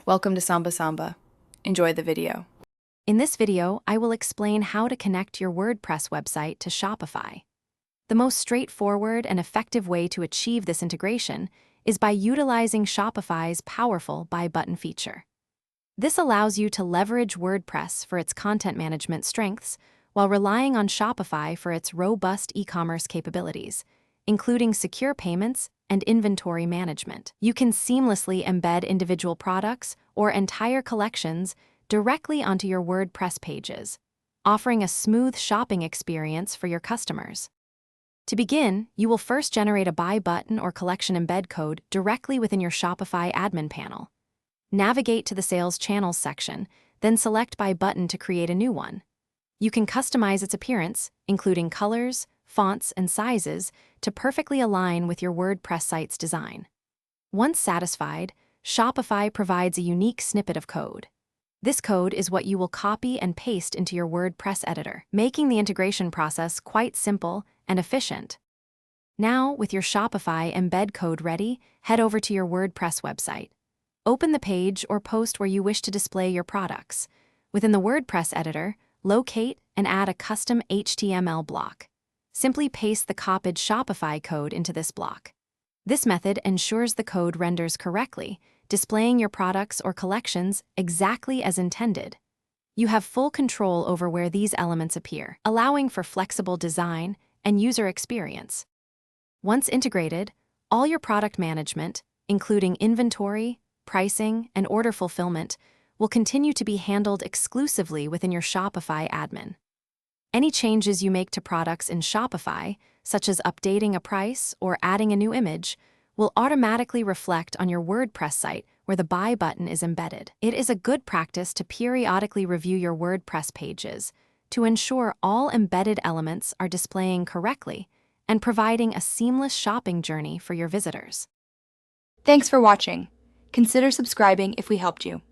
Welcome to Samba Samba. Enjoy the video. In this video, I will explain how to connect your WordPress website to Shopify. The most straightforward and effective way to achieve this integration is by utilizing Shopify's powerful Buy button feature. This allows you to leverage WordPress for its content management strengths while relying on Shopify for its robust e-commerce capabilities, including secure payments and inventory management. You can seamlessly embed individual products or entire collections directly onto your WordPress pages, offering a smooth shopping experience for your customers. To begin, you will first generate a Buy button or collection embed code directly within your Shopify admin panel. Navigate to the Sales Channels section, then select Buy button to create a new one. You can customize its appearance, including colors, fonts, and sizes, to perfectly align with your WordPress site's design. Once satisfied, Shopify provides a unique snippet of code. This code is what you will copy and paste into your WordPress editor, making the integration process quite simple and efficient. Now, with your Shopify embed code ready, head over to your WordPress website. Open the page or post where you wish to display your products. Within the WordPress editor, locate and add a custom HTML block. Simply paste the copied Shopify code into this block. This method ensures the code renders correctly, displaying your products or collections exactly as intended. You have full control over where these elements appear, allowing for flexible design and user experience. Once integrated, all your product management, including inventory, pricing, and order fulfillment, will continue to be handled exclusively within your Shopify admin. Any changes you make to products in Shopify, such as updating a price or adding a new image, will automatically reflect on your WordPress site where the Buy button is embedded. It is a good practice to periodically review your WordPress pages to ensure all embedded elements are displaying correctly and providing a seamless shopping journey for your visitors. Thanks for watching. Consider subscribing if we helped you.